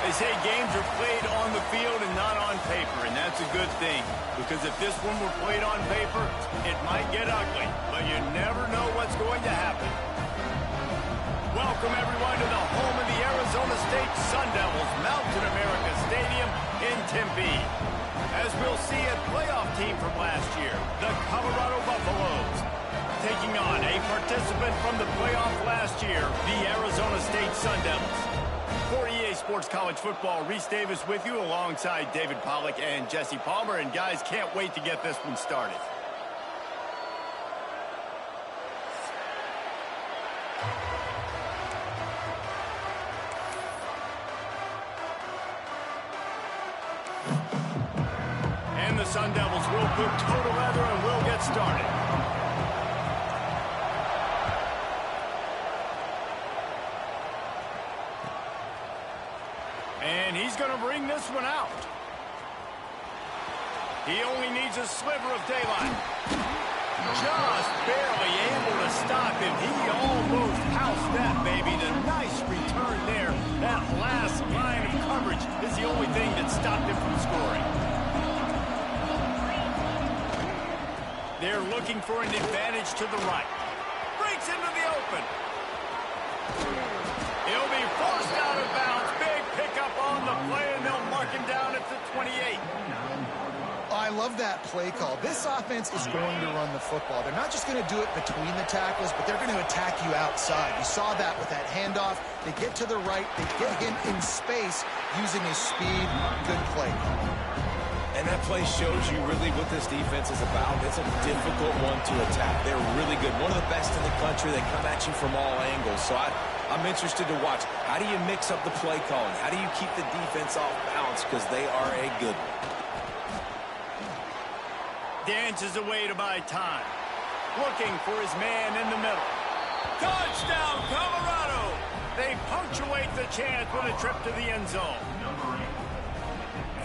They say games are played on the field and not on paper, and that's a good thing. Because if this one were played on paper, it might get ugly, but you never know what's going to happen. Welcome, everyone, to the home of the Arizona State Sun Devils, Mountain America Stadium in Tempe. As we'll see, a playoff team from last year, the Colorado Buffaloes, taking on a participant from the playoff last year, the Arizona State Sun Devils. For EA Sports College Football, Reese Davis with you alongside David Pollack and Jesse Palmer. And guys, can't wait to get this one started. And the Sun Devils will put total leather and will get started. And he's going to bring this one out. He only needs a sliver of daylight. Just barely able to stop him. He almost housed that, baby. The nice return there. That last line of coverage is the only thing that stopped him from scoring. They're looking for an advantage to the right. Breaks into the open. He'll be forced out of bounds. Big pickup on the play, and they'll mark him down at the 28. I love that play call. This offense is going to run the football. They're not just going to do it between the tackles, but they're going to attack you outside. You saw that with that handoff. They get to the right. They get him in space using his speed. Good play call. And that play shows you really what this defense is about. It's a difficult one to attack. They're really good. One of the best in the country. They come at you from all angles. So I'm interested to watch. How do you mix up the play calling? How do you keep the defense off balance? Because they are a good one. Dances away to buy time. Looking for his man in the middle. Touchdown, Colorado! They punctuate the chance with a trip to the end zone.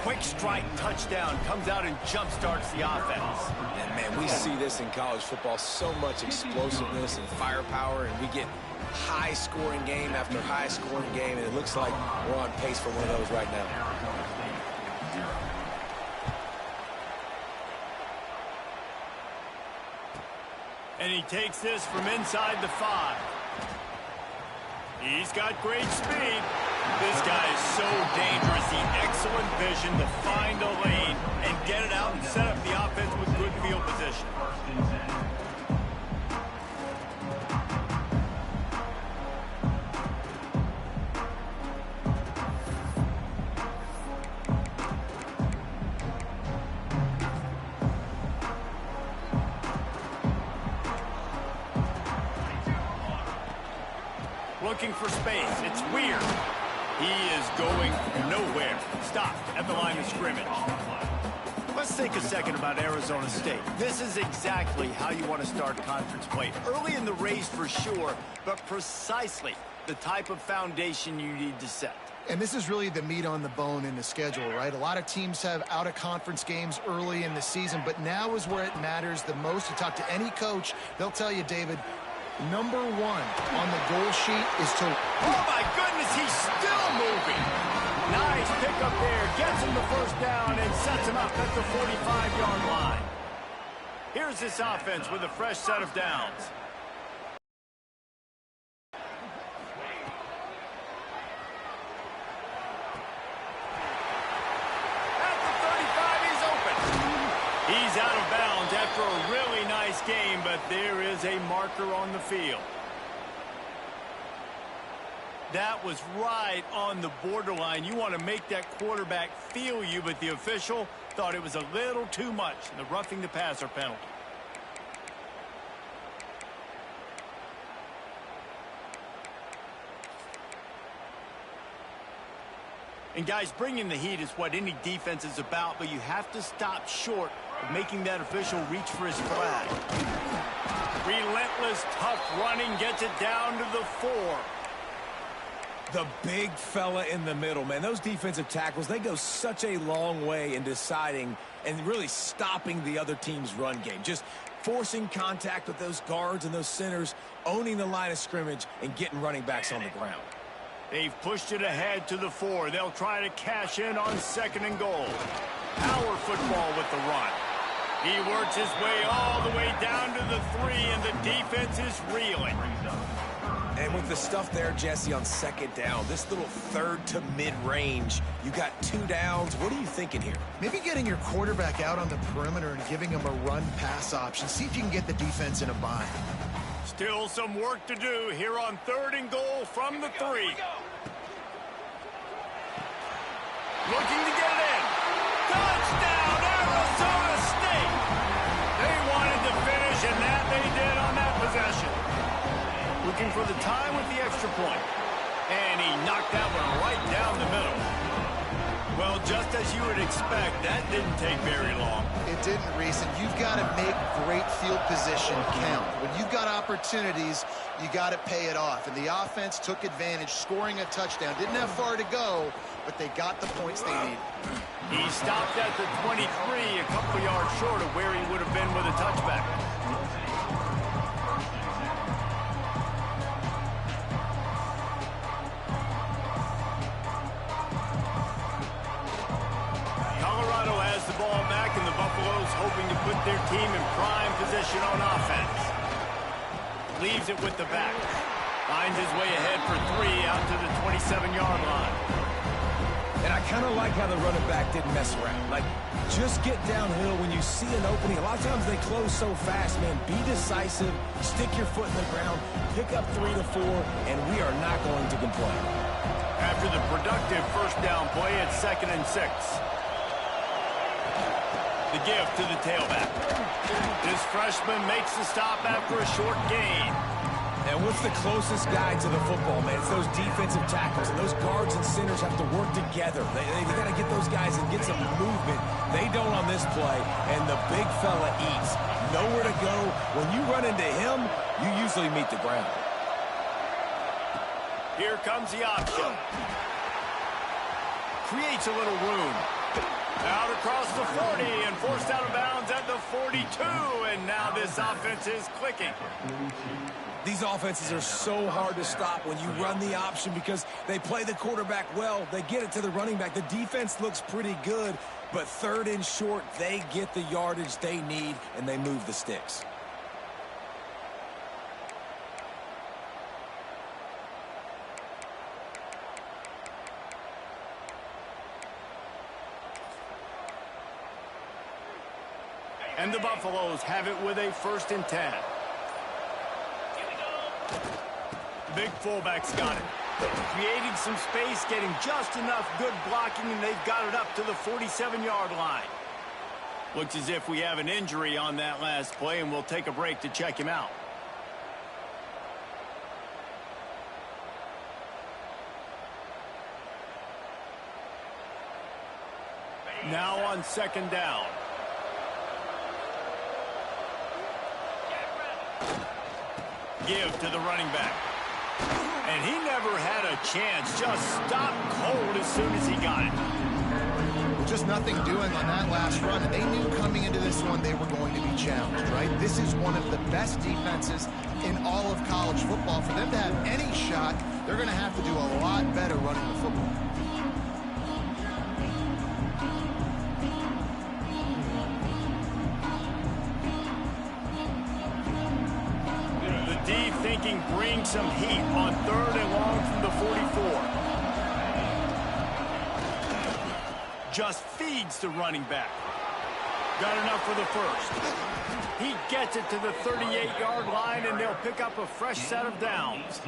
Quick strike touchdown comes out and jump-starts the offense. And, man, we see this in college football, so much explosiveness and firepower, and we get high-scoring game after high-scoring game, and it looks like we're on pace for one of those right now. And he takes this from inside the 5. He's got great speed. This guy is so dangerous. The excellent vision to find a lane and get it out and set up the offense with good field position. Looking for space. It's weird. He is going nowhere. Stopped at the line of scrimmage. Let's think a second about Arizona State. This is exactly how you want to start conference play. Early in the race for sure, but precisely the type of foundation you need to set. And this is really the meat on the bone in the schedule, right? A lot of teams have out-of-conference games early in the season, but now is where it matters the most. You talk to any coach, they'll tell you, David, number 1 on the goal sheet is to... Oh, my goodness, he's still moving. Nice pickup there. Gets him the first down and sets him up at the 45-yard line. Here's this offense with a fresh set of downs. At the 35, he's open. He's out of bounds after a really nice game, but there is a marker on the field. That was right on the borderline. You want to make that quarterback feel you, but the official thought it was a little too much. The roughing the passer penalty. And guys, bringing the heat is what any defense is about, but you have to stop short of making that official reach for his flag. Relentless, tough running gets it down to the 4. The big fella in the middle, man. Those defensive tackles, they go such a long way in deciding and really stopping the other team's run game. Just forcing contact with those guards and those centers, owning the line of scrimmage, and getting running backs on the ground. They've pushed it ahead to the 4. They'll try to cash in on 2nd and goal. Power football with the run. He works his way all the way down to the 3, and the defense is reeling. And with the stuff there, Jesse, on 2nd down, this little 3rd to mid-range, you got 2 downs. What are you thinking here? Maybe getting your quarterback out on the perimeter and giving him a run-pass option. See if you can get the defense in a bind. Still some work to do here on 3rd and goal from the 3. Looking to get it in. Touchdown, Arizona State! They wanted to finish, and that they did on that possession. Looking for the tie with the extra point. And he knocked that one right down the middle. Well, just as you would expect, that didn't take very long. It didn't, Reese, and you've got to make great field position count. When you've got opportunities, you got to pay it off. And the offense took advantage, scoring a touchdown. Didn't have far to go, but they got the points they needed. He stopped at the 23, a couple yards short of where he would have been with a touchback. Colorado has the ball back, and the Buffaloes hoping to put their team in prime position on offense. Leaves it with the back. Finds his way ahead for 3 out to the 27-yard line. And I kind of like how the running back didn't mess around. Like, just get downhill when you see an opening. A lot of times they close so fast, man. Be decisive, stick your foot in the ground, pick up 3 to 4, and we are not going to complain. After the productive first down play, it's 2nd and 6. The give to the tailback. This freshman makes the stop after a short gain. And what's the closest guy to the football, man? It's those defensive tackles. And those guards and centers have to work together. They got to get those guys and get some movement. They don't on this play, and the big fella eats. Nowhere to go. When you run into him, you usually meet the ground. Here comes the option. Creates a little room. Out across the 40 and forced out of bounds at the 42. And now this offense is clicking. These offenses are so hard to stop when you run the option because they play the quarterback well. They get it to the running back. The defense looks pretty good, but 3rd and short, they get the yardage they need, and they move the sticks. And the Buffaloes have it with a 1st and 10. Big fullback's got it. Creating some space, getting just enough good blocking, and they've got it up to the 47-yard line. Looks as if we have an injury on that last play, and we'll take a break to check him out. Now on 2nd down. Give to the running back. And he never had a chance. Just stopped cold as soon as he got it. Well, just nothing doing on that last run. And they knew coming into this one they were going to be challenged, right? This is one of the best defenses in all of college football. For them to have any shot, they're going to have to do a lot better running the football. Thinking bring some heat on 3rd and long from the 44. Just feeds the running back. Got enough for the 1st. He gets it to the 38-yard line, and they'll pick up a fresh set of downs.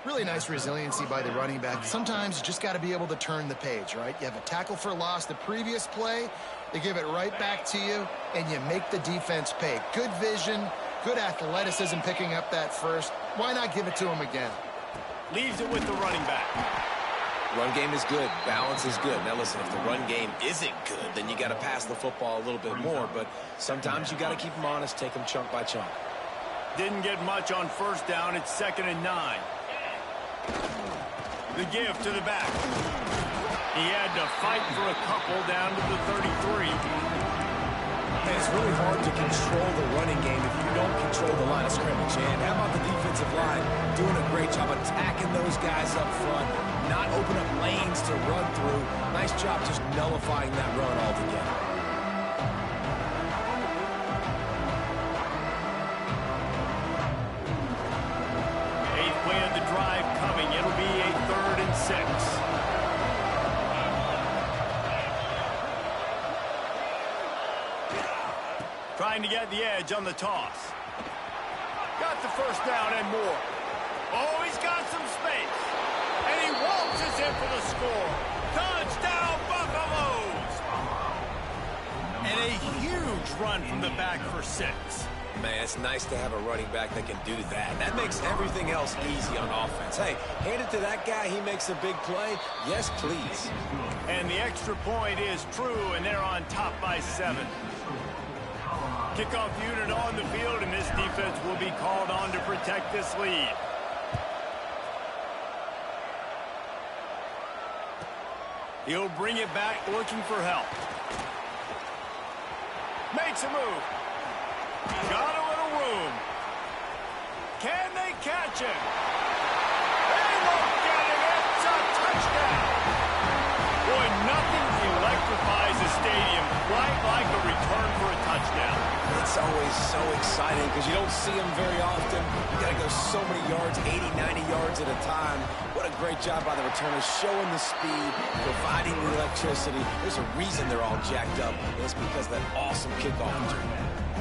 Really nice resiliency by the running back. Sometimes you just got to be able to turn the page, right? You have a tackle for loss the previous play. They give it right back to you, and you make the defense pay. Good vision. Good athleticism picking up that 1st. Why not give it to him again? Leaves it with the running back. Run game is good. Balance is good. Now, listen, if the run game isn't good, then you got to pass the football a little bit more. But sometimes you got to keep them honest, take them chunk by chunk. Didn't get much on 1st down. It's 2nd and 9. The give to the back. He had to fight for a couple down to the 33. And it's really hard to control the running game if you don't control the line of scrimmage. And how about the defense offensive line doing a great job attacking those guys up front, not open up lanes to run through. Nice job just nullifying that run altogether. Eighth play of the drive coming. It'll be a 3rd and 6. Trying to get the edge on the toss. Got the first down and more. Oh, he's got some space. And he waltzes in for the score. Touchdown, Buffaloes! And a huge run from the back for 6. Man, it's nice to have a running back that can do that. That makes everything else easy on offense. Hey, hand it to that guy. He makes a big play. Yes, please. And the extra point is true, and they're on top by 7. Kickoff unit on the field, and this defense will be called on to protect this lead. He'll bring it back looking for help. Makes a move. Got a little room. Can they catch him? They won't get him. It's a touchdown. Boy, nothing electrifies a stadium quite like a return for a touchdown. It's always so exciting because you don't see them very often. You got to go so many yards, 80, 90 yards at a time. What a great job by the returners, showing the speed, providing the electricity. There's a reason they're all jacked up, and it's because of that awesome kickoff return.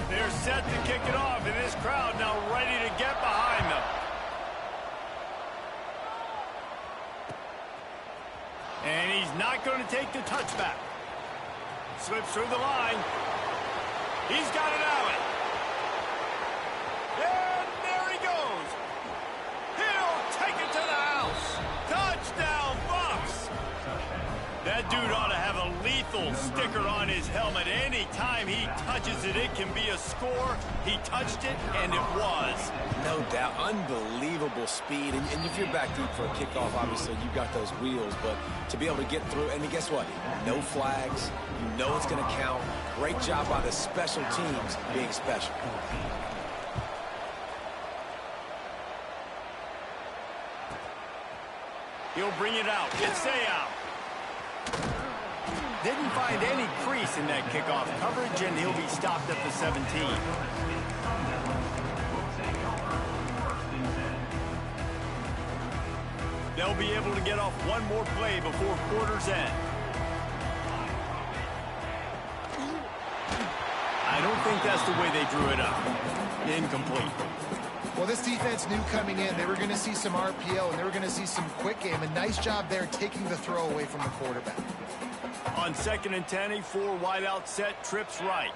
They're set to kick it off, and this crowd now ready to get behind them. And he's not going to take the touchback. Slips through the line. He's got it out. And there he goes. He'll take it to the house. Touchdown, Bucs. That dude ought to have a lethal sticker on his helmet. Any time he touches it, it can be a score. He touched it, and it was. No doubt. Unbelievable speed. And if you're back deep for a kickoff, obviously, you've got those wheels. But to be able to get through, and guess what? No flags. You know it's going to count. Great job by the special teams being special. He'll bring it out. It's out. Didn't find any crease in that kickoff coverage, and he'll be stopped at the 17. They'll be able to get off one more play before quarter's end. I don't think that's the way they drew it up. Incomplete. Well, this defense knew coming in they were going to see some RPO and they were going to see some quick game. A nice job there taking the throw away from the quarterback. On 2nd and 10, a 4 wideout set, trips right.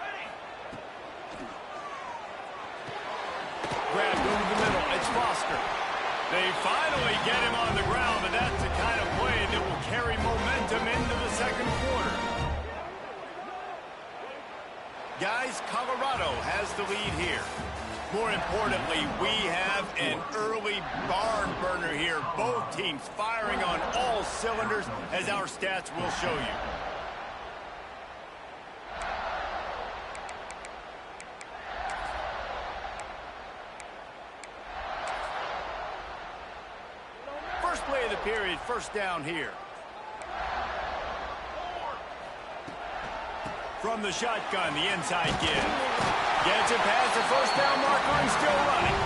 Grabbed over the middle. It's Foster. They finally get him on the ground, but that's the kind of play that will carry momentum into the 2nd quarter. Guys, Colorado has the lead here. More importantly, we have an early barn burner here. Both teams firing on all cylinders, as our stats will show you. First play of the period, first down here. From the shotgun, the inside give. Gets it past the first down marker and still running.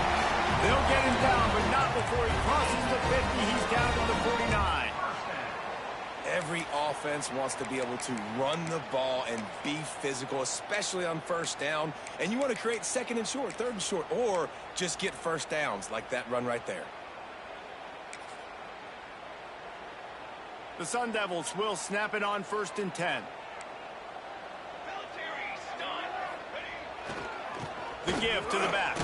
They'll get him down, but not before he crosses the 50. He's down to the 49. Every offense wants to be able to run the ball and be physical, especially on first down. And you want to create 2nd and short, 3rd and short, or just get first downs like that run right there. The Sun Devils will snap it on 1st and 10. The give to the back.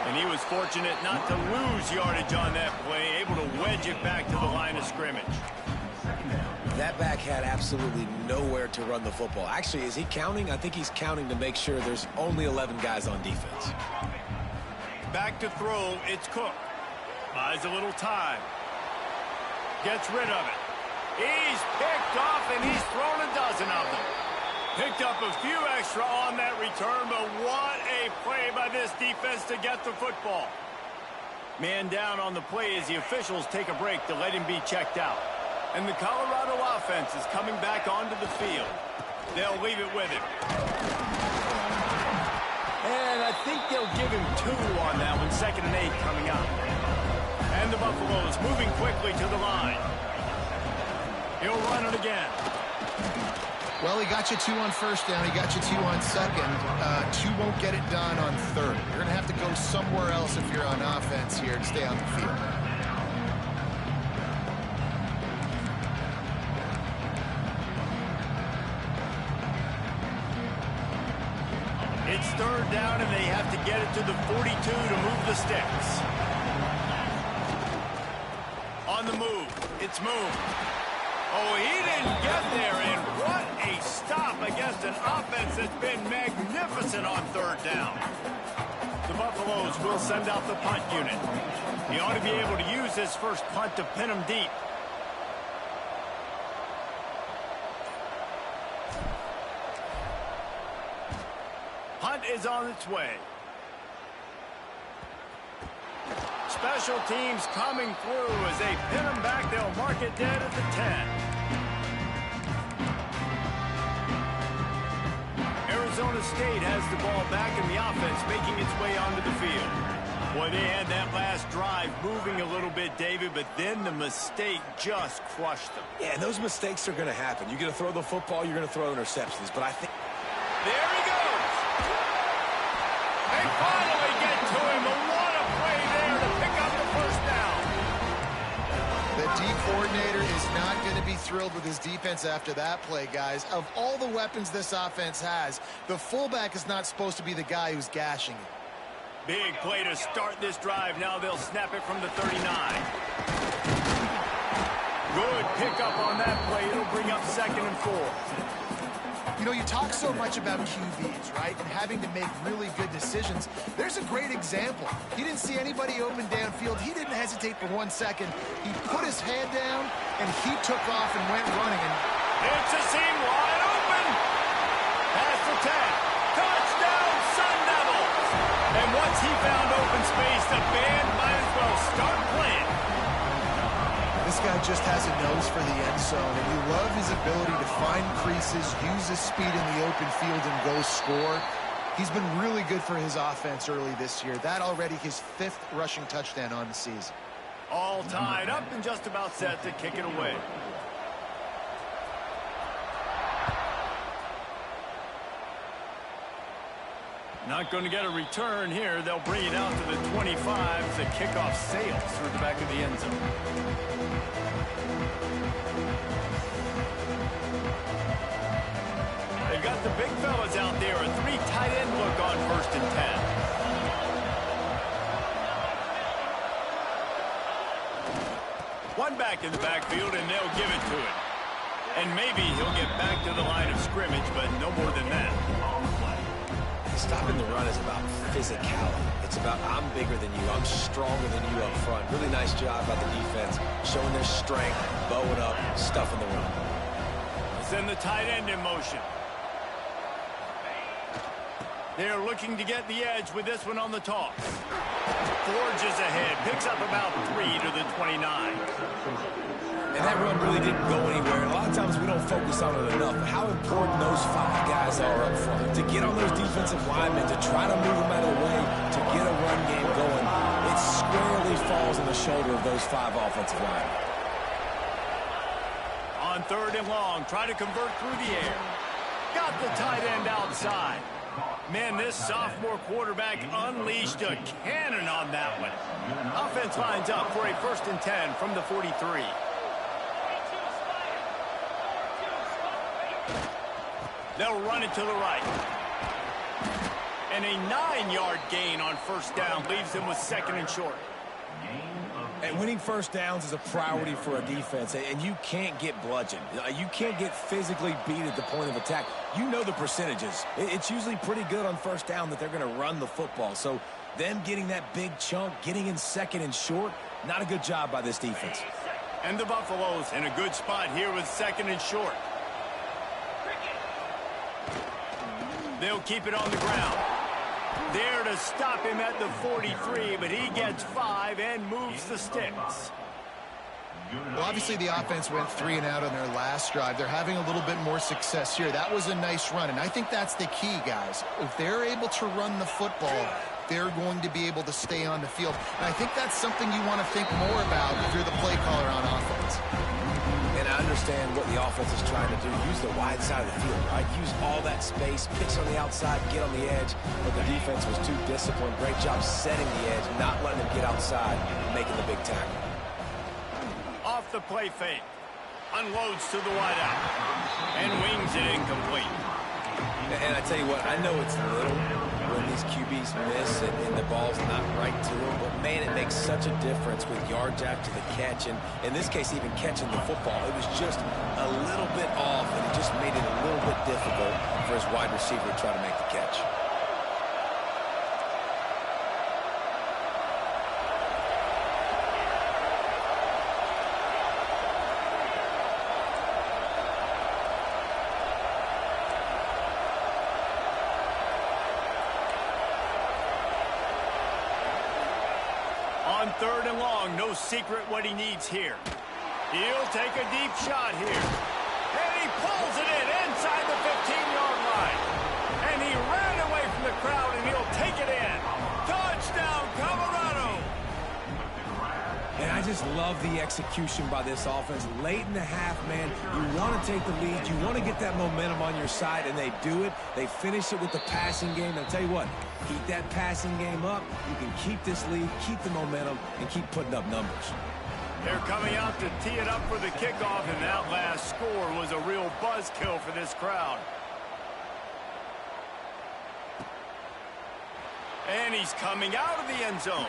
And he was fortunate not to lose yardage on that play, able to wedge it back to the line of scrimmage. That back had absolutely nowhere to run the football. Actually, is he counting? I think he's counting to make sure there's only 11 guys on defense. Back to throw, it's Cook. Buys a little time. Gets rid of it. He's picked off, and he's thrown a dozen of them. Picked up a few extra on that return, but what a Great play by this defense to get the football. Man down on the play as the officials take a break to let him be checked out. And the Colorado offense is coming back onto the field. They'll leave it with him. And I think they'll give him 2 on that one. 2nd and 8 coming up. And the Buffaloes moving quickly to the line. He'll run it again. Well, he got you 2 on first down. He got you 2 on second. 2 won't get it done on third. You're going to have to go somewhere else if you're on offense here to stay on the field. It's 3rd down, and they have to get it to the 42 to move the sticks. On the move. It's moved. Oh, he didn't get there, and what a stop against an offense that's been magnificent on 3rd down. The Buffaloes will send out the punt unit. He ought to be able to use this first punt to pin him deep. Punt is on its way. Special teams coming through as they pin them back. They'll mark it dead at the 10. Arizona State has the ball back in the offense, making its way onto the field. Boy, they had that last drive moving a little bit, David, but then the mistake just crushed them. Yeah, and those mistakes are going to happen. You're going to throw the football, you're going to throw interceptions, but I think... There he goes! They finally get to him, but what a play there to pick up the first down. The D coordinator is not going to be thrilled with his defense after that play, guys. Of all the weapons this offense has, the fullback is not supposed to be the guy who's gashing it. Big play to start this drive. Now they'll snap it from the 39. Good pickup on that play. It'll bring up 2nd and 4. You know, you talk so much about QBs, right, and having to make really good decisions. There's a great example. He didn't see anybody open downfield. He didn't hesitate for 1 second. He put his hand down, and he took off and went running. And it's a seam wide open. Past the 10. Touchdown, Sun Devils. And once he found open space, the band might as well start playing. this guy just has a nose for the end zone, and you love his ability to find creases, use his speed in the open field, and go score. He's been really good for his offense early this year. That already his 5th rushing touchdown on the season. All tied up and just about set to kick it away. Not going to get a return here. They'll bring it out to the 25 as the kickoff sails through the back of the end zone. They've got the big fellas out there. A 3 tight end look on 1st and 10. One back in the backfield, and they'll give it to him. And maybe he'll get back to the line of scrimmage, but no more than that. Stopping the run is about physicality. It's about I'm bigger than you, I'm stronger than you up front. Really nice job by the defense, showing their strength, bowing up, stuffing the run. Send the tight end in motion. They're looking to get the edge with this one on the toss. Forges ahead, picks up about 3 to the 29. And that run really didn't go anywhere. And a lot of times we don't focus on it enough. How important those 5 guys are up front. To get on those defensive linemen, to try to move them out of the way, to get a run game going, it squarely falls on the shoulder of those 5 offensive linemen. On 3rd and long, try to convert through the air. Got the tight end outside. Man, this sophomore quarterback unleashed a cannon on that one. Offense lines up for a 1st and 10 from the 43. They'll run it to the right. And a 9-yard gain on 1st down leaves them with 2nd and short. And winning 1st downs is a priority for a defense, and you can't get bludgeoned. You can't get physically beat at the point of attack. You know the percentages. It's usually pretty good on 1st down that they're going to run the football. So them getting that big chunk, getting in 2nd and short, not a good job by this defense. And the Buffaloes in a good spot here with 2nd and short. They'll keep it on the ground. There to stop him at the 43, but he gets 5 and moves the sticks. Well, obviously the offense went 3 and out on their last drive. They're having a little bit more success here. That was a nice run, and I think that's the key, guys. If they're able to run the football, they're going to be able to stay on the field. And I think that's something you want to think more about if you're the play caller on offense. And I understand what the offense is trying to do. Use the wide side of the field, right? Use all that space, pitch on the outside, get on the edge. But the defense was too disciplined. Great job setting the edge, not letting them get outside, making the big tackle. Off the play fake. Unloads to the wideout. And wings it incomplete. And I tell you what, I know it's little when these QBs miss and the ball's not right to them, but man, it makes such a difference with yards after the catch, and in this case, even catching the football. It was just a little bit off, and it just made it a little bit difficult for his wide receiver to try to make the catch. On 3rd and long, no secret what he needs here. He'll take a deep shot here. And he pulls it in inside the 15-yard line. And he ran away from the crowd, and he'll take it in. Touchdown, Colorado! And I just love the execution by this offense. Late in the half, man, you want to take the lead. You want to get that momentum on your side, and they do it. They finish it with the passing game. And I'll tell you what, keep that passing game up. You can keep this lead, keep the momentum, and keep putting up numbers. They're coming out to tee it up for the kickoff, and that last score was a real buzzkill for this crowd. And he's coming out of the end zone.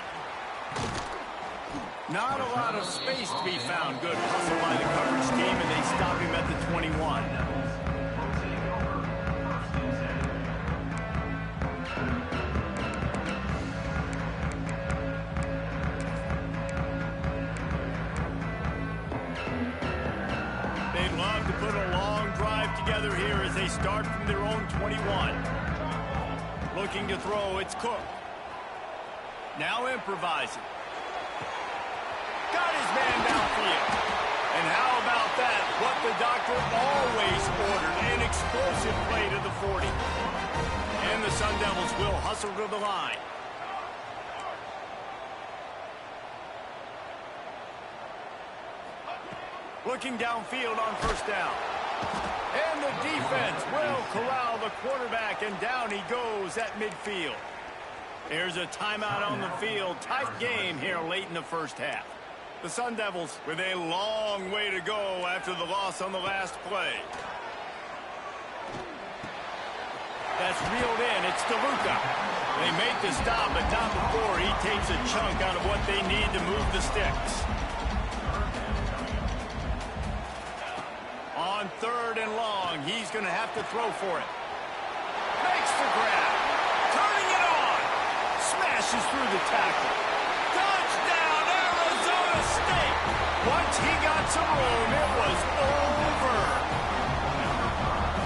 Not a lot of space to be found. Good hustle by the coverage team, and they stop him at the 21. They'd love to put a long drive together here as they start from their own 21. Looking to throw, it's Cook. Now improvising. Got his man downfield. And how about that? What the doctor always ordered, an explosive play to the 40. And the Sun Devils will hustle to the line. Looking downfield on 1st down. And the defense will corral the quarterback, and down he goes at midfield. There's a timeout on the field. Tight game here late in the 1st half. The Sun Devils with a long way to go after the loss on the last play. That's reeled in. It's DeLuca. They make the stop, but not before he takes a chunk out of what they need to move the sticks. On 3rd and long, he's going to have to throw for it. Makes the grab. Turning it on. Smashes through the tackle. Touchdown, Arizona State. Once he got some room, it was over.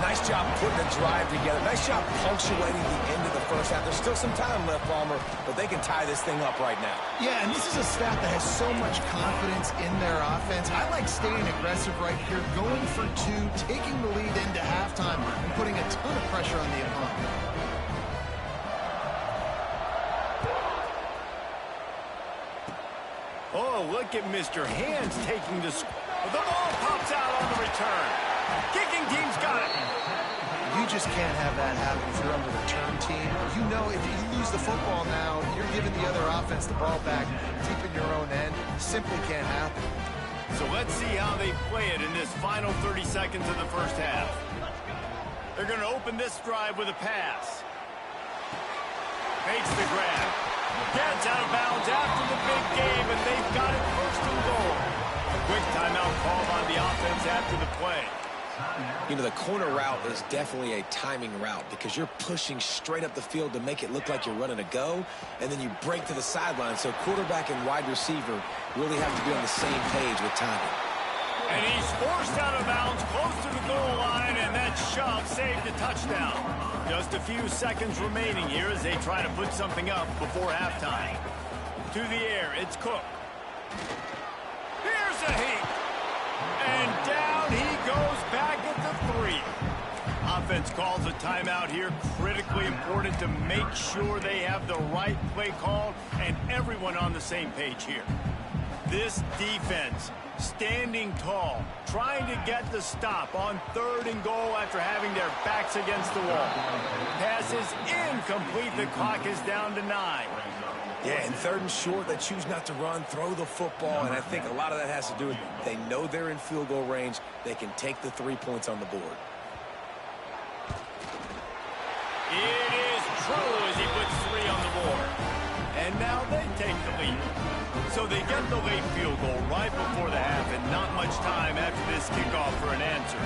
Nice job putting the drive together. Nice job punctuating the end of the 1st half. There's still some time left, Palmer, but they can tie this thing up right now. Yeah, and this is a staff that has so much confidence in their offense. I like staying aggressive right here, going for 2, taking the lead into halftime, and putting a ton of pressure on the opponent. Oh, look at Mr. Hands taking the ball pops out on the return. Kicking team's got it. You just can't have that happen if you're on the return team. You know if you lose the football now, you're giving the other offense the ball back deep in your own end. Simply can't happen. So let's see how they play it in this final 30 seconds of the 1st half. They're going to open this drive with a pass. Makes the grab. Gets out of bounds after the big game, and they've got it 1st and goal. A quick timeout called on the offense after the play. You know, the corner route is definitely a timing route because you're pushing straight up the field to make it look like you're running a go, and then you break to the sideline. So quarterback and wide receiver really have to be on the same page with timing. And he's forced out of bounds close to the goal line, and that shove saved a touchdown. Just a few seconds remaining here as they try to put something up before halftime. To the air, it's Cook. Here's a heat. And down he goes back at the 3. Offense calls a timeout here. Critically important to make sure they have the right play called and everyone on the same page here. This defense standing tall, trying to get the stop on 3rd and goal after having their backs against the wall. Pass is incomplete. The clock is down to 9. Yeah, and 3rd and short, they choose not to run, throw the football, and I think a lot of that has to do with they know they're in field goal range. They can take the 3 points on the board. It is true as he puts 3 on the board. And now they take the lead. So they get the late field goal right before the half and not much time after this kickoff for an answer.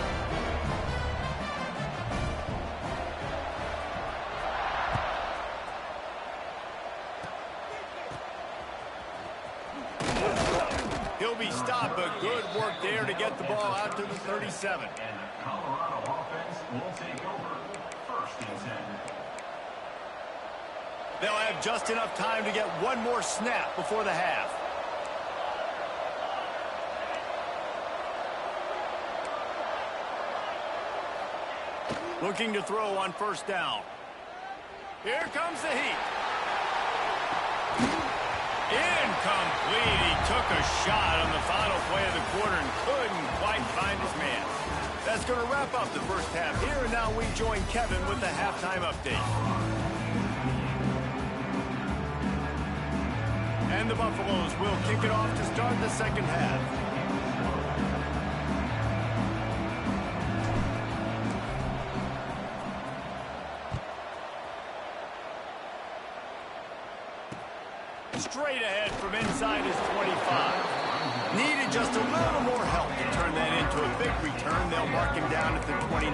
He'll be stopped, but good work there to get the ball out to the 37. And the Colorado offense will take over 1st and 10. They'll have just enough time to get one more snap before the half. Looking to throw on 1st down. Here comes the heat. Incomplete. He took a shot on the final play of the quarter and couldn't quite find his man. That's going to wrap up the first half here, and now we join Kevin with the halftime update. And the Buffaloes will kick it off to start the second half. Straight ahead from inside his 25. Needed just a little more help to turn that into a big return. They'll mark him down at the 29.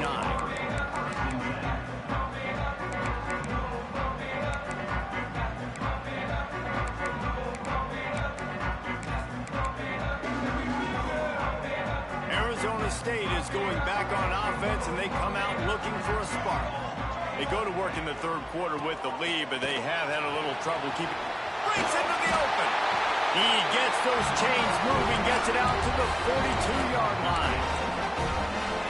Arizona State is going back on offense, and they come out looking for a spark. They go to work in the 3rd quarter with the lead, but they have had a little trouble keeping... Breaks into the open. He gets those chains moving, gets it out to the 42-yard line.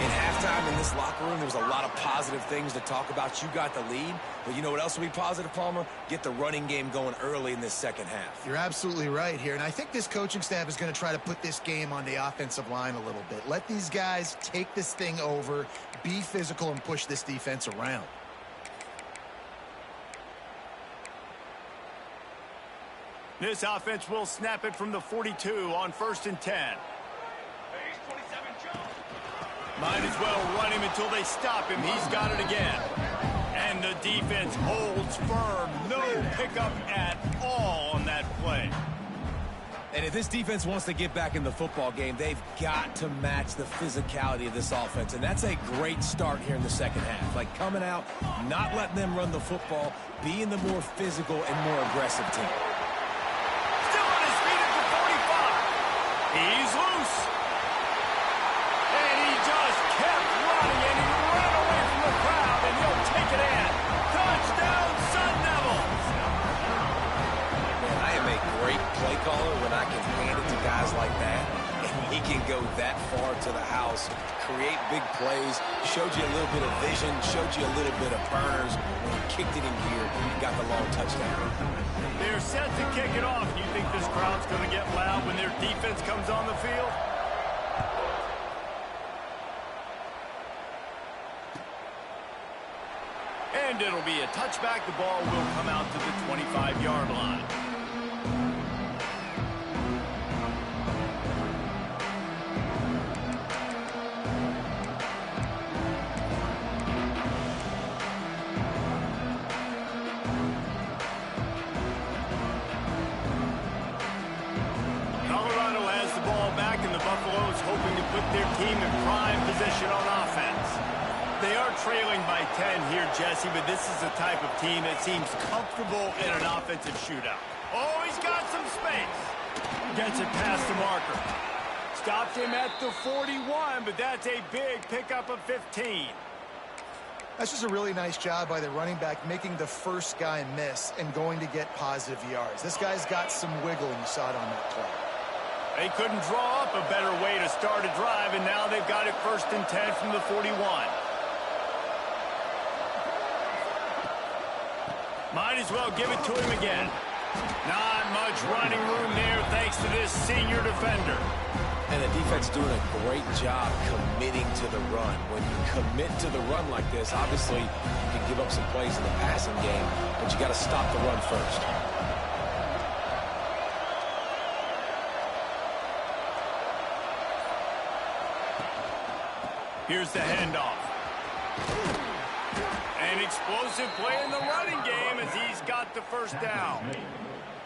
In halftime in this locker room, there was a lot of positive things to talk about. You got the lead, but you know what else will be positive, Palmer? Get the running game going early in this second half. You're absolutely right here, and I think this coaching staff is going to try to put this game on the offensive line a little bit. Let these guys take this thing over, be physical, and push this defense around. This offense will snap it from the 42 on 1st and 10. Might as well run him until they stop him. He's got it again. And the defense holds firm. No pickup at all on that play. And if this defense wants to get back in the football game, they've got to match the physicality of this offense. And that's a great start here in the second half. Like coming out, not letting them run the football, being the more physical and more aggressive team. He's loose. And he just kept running, and he ran away from the crowd, and he'll take it in. Touchdown, Sun Devils. Man, I am a great play caller when I can hand it to guys like that. And he can go that far to the house, create big plays, showed you a little bit of vision, showed you a little bit of burners. When he kicked it in gear, he got the long touchdown. They're set to kick it off. You think this crowd's going to get loud when their defense comes on the field? And it'll be a touchback. The ball will come out to the 25-yard line. Buffalo's hoping to put their team in prime position on offense. They are trailing by 10 here, Jesse, but this is the type of team that seems comfortable in an offensive shootout. Oh, he's got some space. Gets it past the marker. Stopped him at the 41, but that's a big pickup of 15. That's just a really nice job by the running back, making the first guy miss and going to get positive yards. This guy's got some wiggle, and you saw it on that play. They couldn't draw up a better way to start a drive, and now they've got it 1st and 10 from the 41. Might as well give it to him again. Not much running room there thanks to this senior defender. And the defense doing a great job committing to the run. When you commit to the run like this, obviously you can give up some plays in the passing game, but you got to stop the run first. Here's the handoff. An explosive play in the running game as he's got the first down.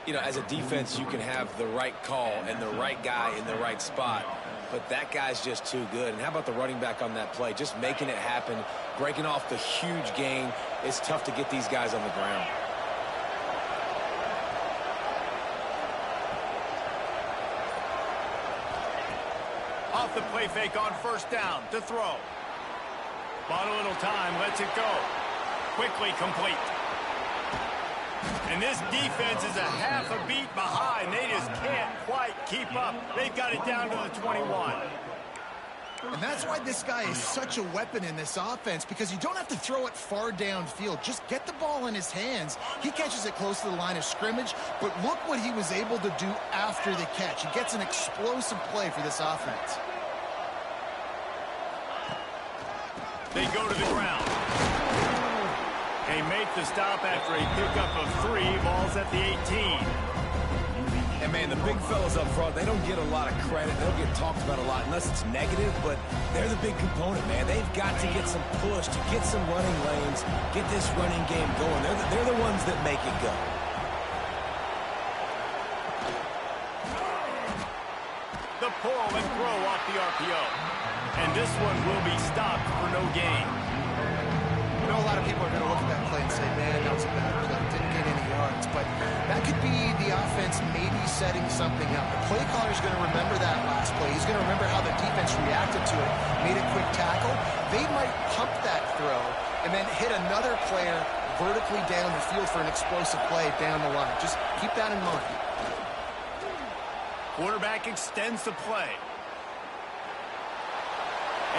You know, as a defense, you can have the right call and the right guy in the right spot, but that guy's just too good. And how about the running back on that play? Just making it happen, breaking off the huge gain. It's tough to get these guys on the ground. Off the play fake on 1st down to throw. Bought a little time, lets it go. Quickly complete. And this defense is a half a beat behind. They just can't quite keep up. They've got it down to the 21. And that's why this guy is such a weapon in this offense, because you don't have to throw it far downfield. Just get the ball in his hands. He catches it close to the line of scrimmage, but look what he was able to do after the catch. He gets an explosive play for this offense. They go to the ground. They make the stop after a pickup of 3. Ball's at the 18. And, man, the big fellas up front, they don't get a lot of credit. They don't get talked about a lot unless it's negative, but they're the big component, man. They've got to get some push, to get some running lanes, get this running game going. They're the ones that make it go. The pull and throw off the RPO. And this one will be stopped for no gain. You know, a lot of people are going to look at that play and say, man, that was a bad play. Didn't get any yards. But that could be the offense maybe setting something up. The play caller is going to remember that last play. He's going to remember how the defense reacted to it, made a quick tackle. They might pump that throw and then hit another player vertically down the field for an explosive play down the line. Just keep that in mind. Quarterback extends the play.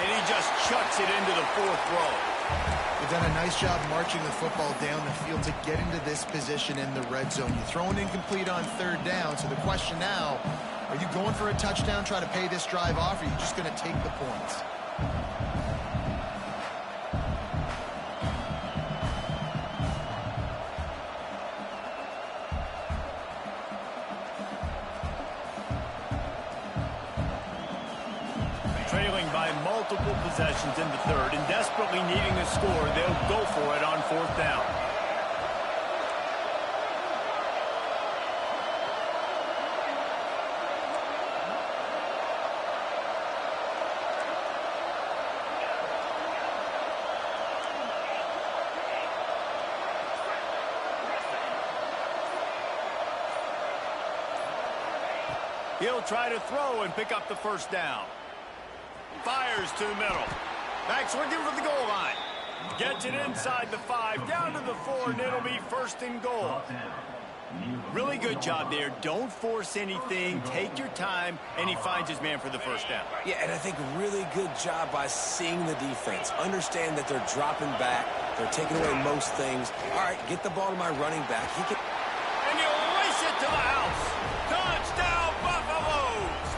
And he just chucks it into the 4th row. They've done a nice job marching the football down the field to get into this position in the red zone. You throw an incomplete on 3rd down, so the question now, are you going for a touchdown, try to pay this drive off, or are you just going to take the points? Trailing by multiple possessions in the 3rd and desperately needing a score, they'll go for it on 4th down. He'll try to throw and pick up the 1st down. Fires to the middle. Backs looking for the goal line. Gets it inside the 5, down to the 4, and it'll be 1st and goal. Really good job there. Don't force anything. Take your time, and he finds his man for the 1st down. Yeah, and I think really good job by seeing the defense. Understand that they're dropping back. They're taking away most things. All right, get the ball to my running back. He can... And he'll race it to the house. Touchdown, Buffaloes!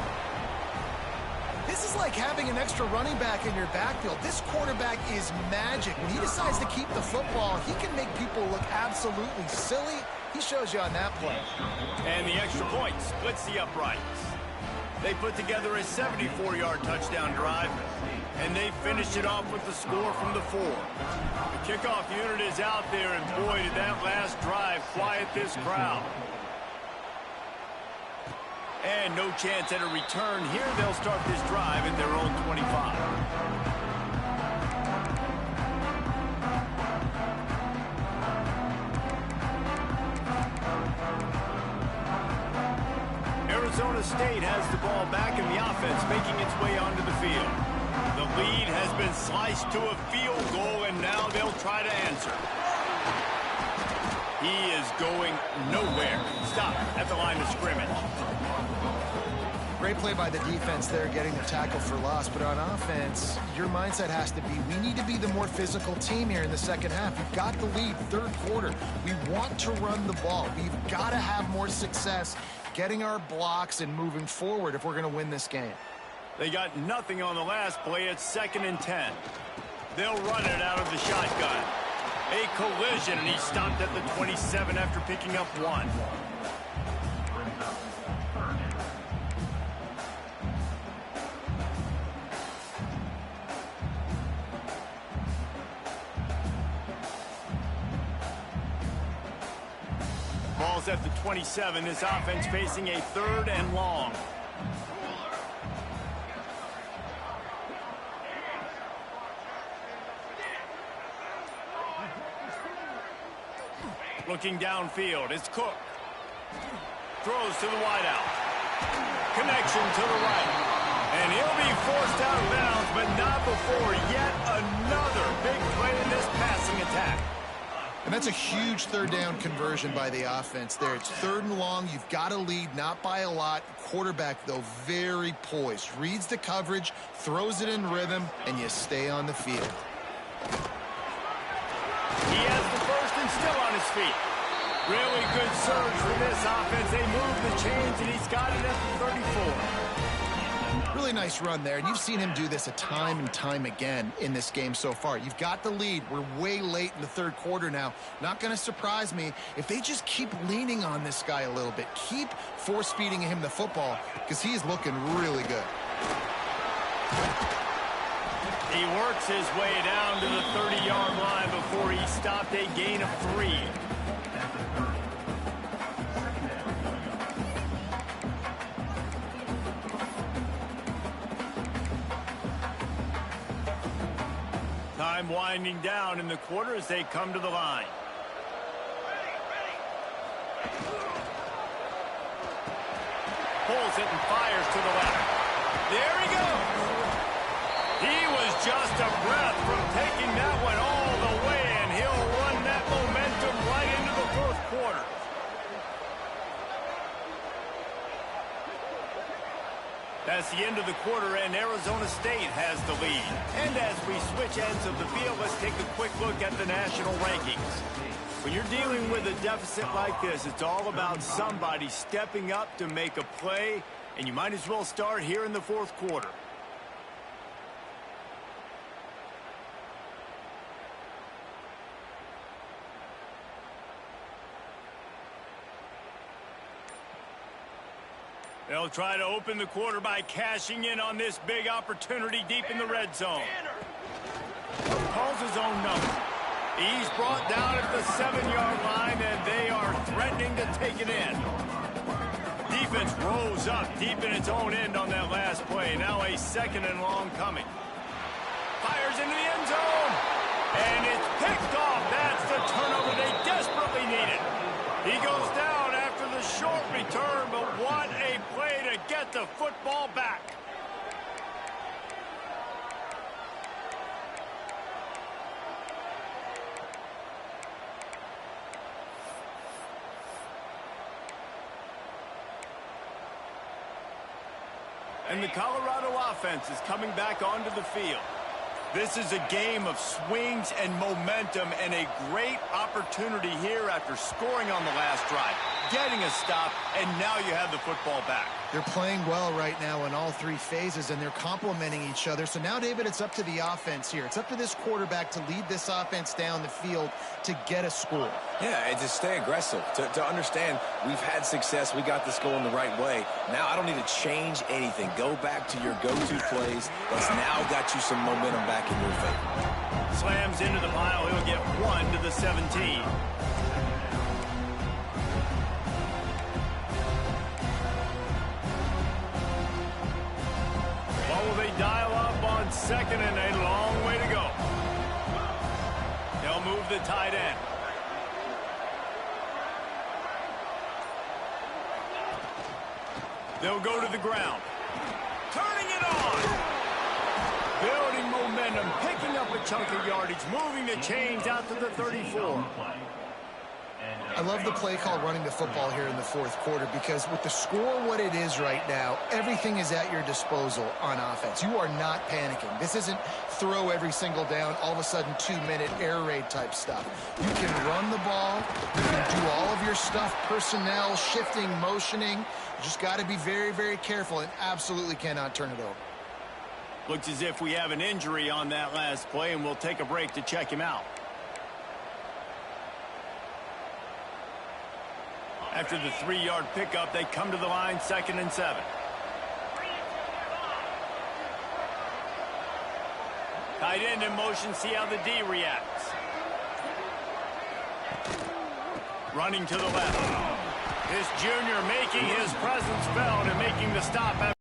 This is like having an extra running back in your backfield. This quarterback is magic. When he decides to keep the football, he can make people look absolutely silly. He shows you on that play. And the extra point splits the uprights. They put together a 74-yard touchdown drive, and they finished it off with the score from the 4. The kickoff unit is out there, and boy, did that last drive quiet this crowd. And no chance at a return here. They'll start this drive at their own 25. Arizona State has the ball back in the offense, making its way onto the field. The lead has been sliced to a field goal, and now they'll try to answer. He is going nowhere. Stop at the line of scrimmage. Great play by the defense there, getting the tackle for loss. But on offense, your mindset has to be, we need to be the more physical team here in the second half. We've got the lead, third quarter. We want to run the ball. We've got to have more success getting our blocks and moving forward if we're going to win this game. They got nothing on the last play. It's 2nd and 10. They'll run it out of the shotgun. A collision, and he stopped at the 27 after picking up 1. Ball's at the 27. This offense facing a 3rd and long. Looking downfield, it's Cook. Throws to the wideout. Connection to the right. And he'll be forced out of bounds, but not before yet another big play in this passing attack. And that's a huge 3rd down conversion by the offense there. It's 3rd and long. You've got to lead, not by a lot. Quarterback, though, very poised. Reads the coverage, throws it in rhythm, and you stay on the field. He has the first and still on his feet. Really good surge for this offense. They move the chains, and he's got it at the 34. Really nice run there, and you've seen him do this a time and time again in this game so far. You've got the lead. We're way late in the 3rd quarter now. Not going to surprise me if they just keep leaning on this guy a little bit. Keep force-feeding him the football because he's looking really good. He works his way down to the 30-yard line before he stopped a gain of 3. Time winding down in the quarter as they come to the line. Pulls it and fires to the left. There he goes. He was just a breath from taking that one all the way, and he'll run that momentum right into the 4th quarter. That's the end of the quarter, and Arizona State has the lead. And as we switch ends of the field, let's take a quick look at the national rankings. When you're dealing with a deficit like this, it's all about somebody stepping up to make a play, and you might as well start here in the 4th quarter. They'll try to open the quarter by cashing in on this big opportunity deep in the red zone. Calls his own number. He's brought down at the 7-yard line, and they are threatening to take it in. Defense rose up deep in its own end on that last play. Now a 2nd and long coming. Fires into the end zone, and it's picked off. That's the turnover they desperately needed. He goes down after the short return, but what a play to get the football back. And the Colorado offense is coming back onto the field. This is a game of swings and momentum, and a great opportunity here after scoring on the last drive, getting a stop, and now you have the football back. They're playing well right now in all 3 phases, and they're complementing each other. So now, David, it's up to the offense here. It's up to this quarterback to lead this offense down the field to get a score. Yeah, and to stay aggressive, to understand we've had success, we got this going the right way. Now I don't need to change anything. Go back to your go-to plays. That's now got you some momentum back in your favor. Slams into the pile. He'll get 1 to the 17. What will they dial up on 2nd and a long way to go? They'll move the tight end. They'll go to the ground. Turning it on. Building momentum, picking up a chunk of yardage, moving the chains out to the 34. I love the play call running the football here in the fourth quarter because with the score what it is right now, everything is at your disposal on offense. You are not panicking. This isn't throw every single down, all of a sudden 2-minute air raid type stuff. You can run the ball. You can do all of your stuff, personnel, shifting, motioning. You just got to be very, very careful and absolutely cannot turn it over. Looks as if we have an injury on that last play, and we'll take a break to check him out. After the 3-yard pickup, they come to the line, 2nd and 7. Tight end in motion, see how the D reacts. Running to the left. This junior making his presence felt and making the stop.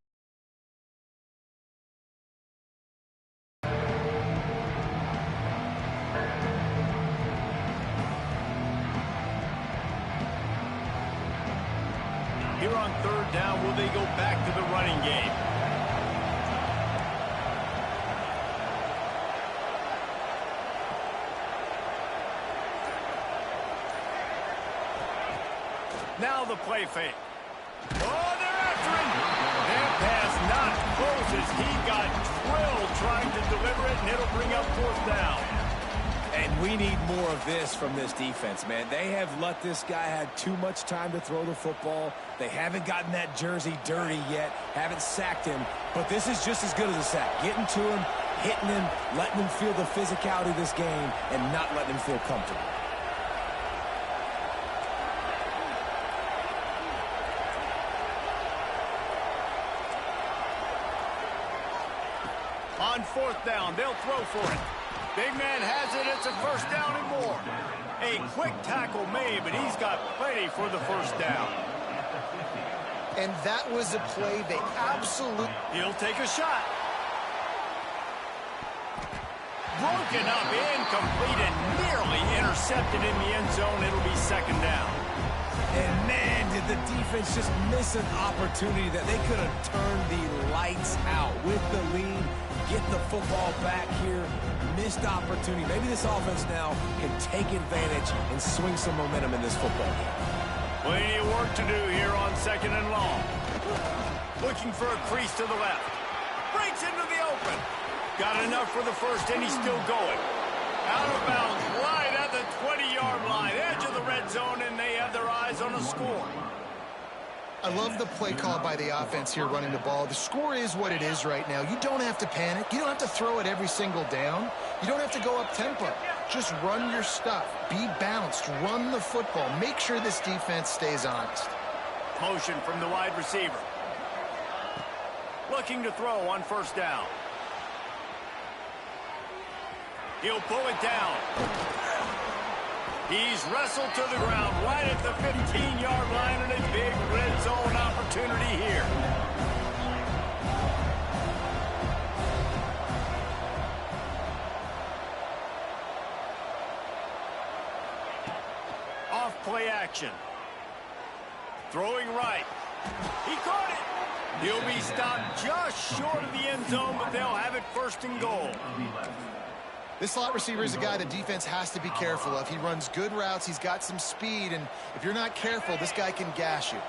Here on 3rd down, will they go back to the running game? Now the play fake. Oh, they're after him. That pass not close as he got drilled trying to deliver it, and it'll bring up 4th down. And we need more of this from this defense, man. They have let this guy have too much time to throw the football. They haven't gotten that jersey dirty yet, haven't sacked him, but this is just as good as a sack. Getting to him, hitting him, letting him feel the physicality of this game, and not letting him feel comfortable. On 4th down, they'll throw for it. Big man has it. It's a 1st down and more. A quick tackle made, but he's got plenty for the 1st down. And that was a play they absolutely... He'll take a shot. Broken up, incomplete, and nearly intercepted in the end zone. It'll be 2nd down. And man, did the defense just miss an opportunity that they could have turned the lights out with the lead. Get the football back here. Missed opportunity. Maybe this offense now can take advantage and swing some momentum in this football game. Plenty of work to do here on 2nd and long. Looking for a crease to the left. Breaks into the open. Got enough for the 1st, and he's still going. Out of bounds, right at the 20-yard line. Edge of the red zone, and they have their eyes on a score. I love the play call by the offense here running the ball. The score is what it is right now. You don't have to panic. You don't have to throw it every single down. You don't have to go up tempo. Just run your stuff. Be balanced. Run the football. Make sure this defense stays honest. Motion from the wide receiver. Looking to throw on 1st down. He'll pull it down. He's wrestled to the ground right at the 15-yard line, and a big red zone opportunity here. Off play action. Throwing right. He caught it. He'll be stopped just short of the end zone, but they'll have it 1st and goal. This slot receiver is a guy the defense has to be careful of. He runs good routes. He's got some speed, and if you're not careful, this guy can gash you.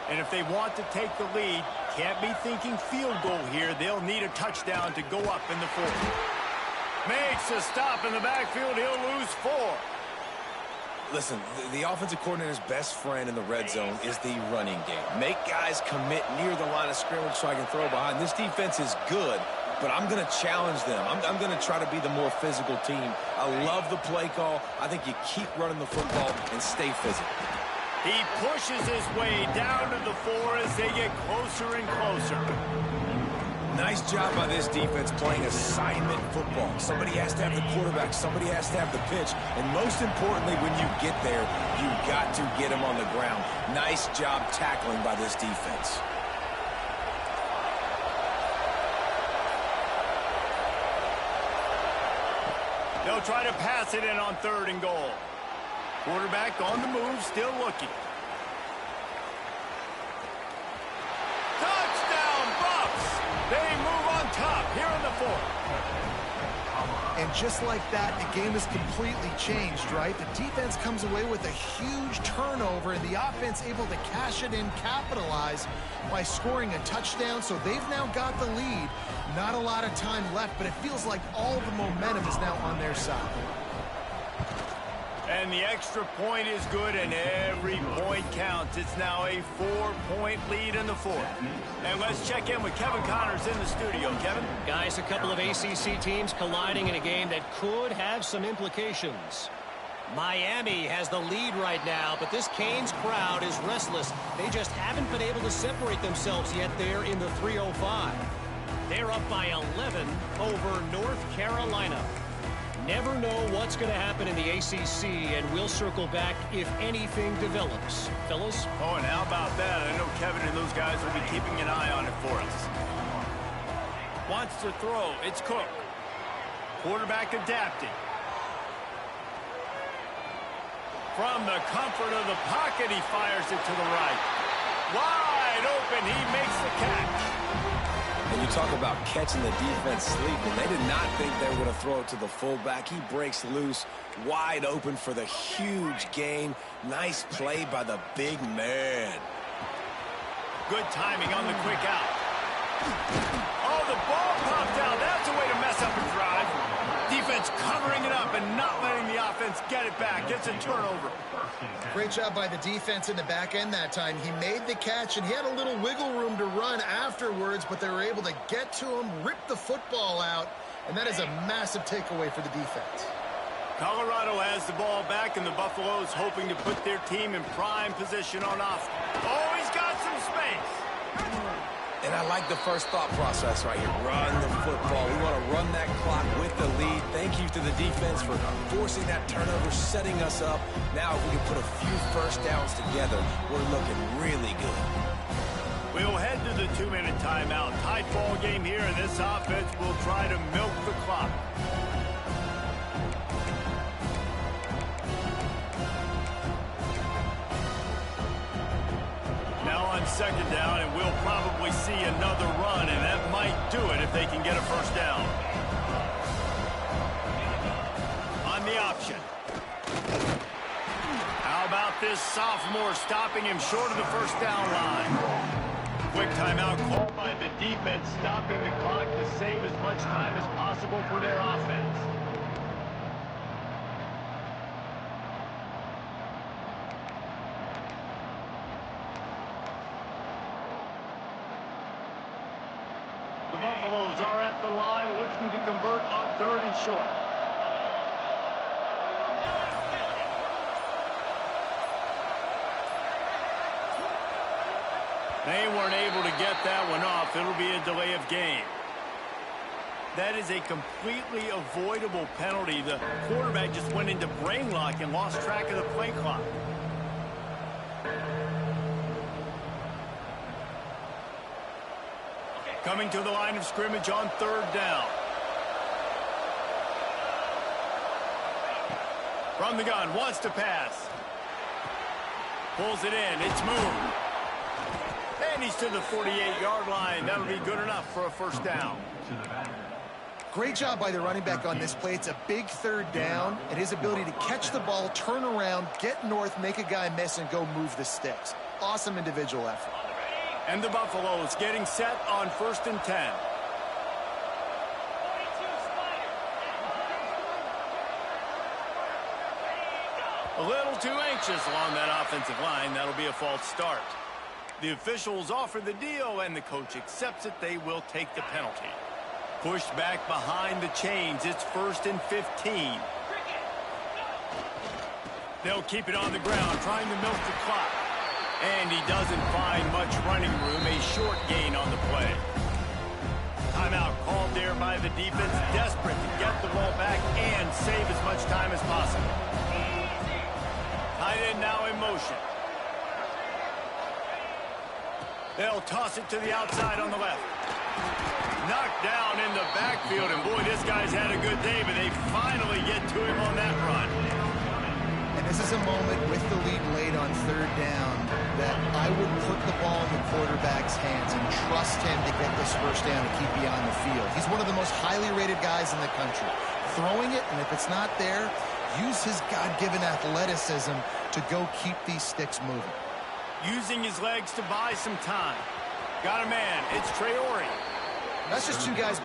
And if they want to take the lead, can't be thinking field goal here. They'll need a touchdown to go up in the 4th. Makes a stop in the backfield. He'll lose 4. Listen, the offensive coordinator's best friend in the red zone is the running game. Make guys commit near the line of scrimmage so I can throw behind. This defense is good, but I'm going to challenge them. I'm going to try to be the more physical team. I love the play call. I think you keep running the football and stay physical. He pushes his way down to the 4 as they get closer and closer. Nice job by this defense playing assignment football. Somebody has to have the quarterback. Somebody has to have the pitch. And most importantly, when you get there, you got to get him on the ground. Nice job tackling by this defense. They'll try to pass it in on 3rd and goal. Quarterback on the move, still looking. Touchdown, Bucks! They move on top here in the 4th. And just like that, the game is completely changed, right? The defense comes away with a huge turnover, and the offense able to cash it in, capitalize by scoring a touchdown. So they've now got the lead. Not a lot of time left, but it feels like all the momentum is now on their side. And the extra point is good, and every point counts. It's now a 4-point lead in the fourth. And let's check in with Kevin Connors in the studio. Kevin? Guys, a couple of ACC teams colliding in a game that could have some implications. Miami has the lead right now, but this Canes crowd is restless. They just haven't been able to separate themselves yet there in the 305. They're up by 11 over North Carolina. Never know what's going to happen in the ACC, and we'll circle back if anything develops. Fellas? Oh, and how about that? I know Kevin and those guys will be keeping an eye on it for us. Wants to throw. It's Cook. Quarterback adapting. From the comfort of the pocket, he fires it to the right. Wide open. He makes the catch. And you talk about catching the defense sleeping. They did not think they were going to throw it to the fullback. He breaks loose, wide open for the huge gain. Nice play by the big man. Good timing on the quick out. Oh, the ball popped out. That's a way to mess up a drive. Defense covering it up and not letting the offense get it back. It's a turnover. Great job by the defense in the back end that time. He made the catch, and he had a little wiggle room to run afterwards, but they were able to get to him, rip the football out, and that is a massive takeaway for the defense. Colorado has the ball back, and the Buffaloes hoping to put their team in prime position on offense. Oh, he's got some space. And I like the first thought process right here. Run the football. We want to run that clock with the lead. Thank you to the defense for forcing that turnover, setting us up. Now, if we can put a few first downs together, we're looking really good. We'll head to the 2-minute timeout. Tight ball game here, and this offense will try to milk the clock. On second down, and we'll probably see another run, and that might do it if they can get a first down. On the option. How about this sophomore stopping him short of the first down line? Quick timeout called by the defense, stopping the clock to save as much time as possible for their offense. The Buffaloes are at the line looking to convert on 3rd and short. They weren't able to get that one off. It'll be a delay of game. That is a completely avoidable penalty. The quarterback just went into brain lock and lost track of the play clock. Coming to the line of scrimmage on 3rd down. From the gun, wants to pass. Pulls it in, it's moved. And he's to the 48-yard line. That'll be good enough for a first down. Great job by the running back on this play. It's a big 3rd down, and his ability to catch the ball, turn around, get north, make a guy miss, and go move the sticks. Awesome individual effort. And the Buffaloes getting set on 1st and 10. A little too anxious along that offensive line. That'll be a false start. The officials offer the deal, and the coach accepts it. They will take the penalty. Pushed back behind the chains. It's 1st and 15. They'll keep it on the ground, trying to milk the clock. And he doesn't find much running room. A short gain on the play. Timeout called there by the defense, desperate to get the ball back and save as much time as possible. Tight end now in motion. They'll toss it to the outside on the left. Knocked down in the backfield, and boy, this guy's had a good day, but they finally get to him on that run. And this is a moment with the lead late on on third down that I would put the ball in the quarterback's hands and trust him to get this first down and keep you on the field. He's one of the most highly rated guys in the country. Throwing it, and if it's not there, use his God-given athleticism to go keep these sticks moving. Using his legs to buy some time. Got a man. It's Traore. That's just two guys.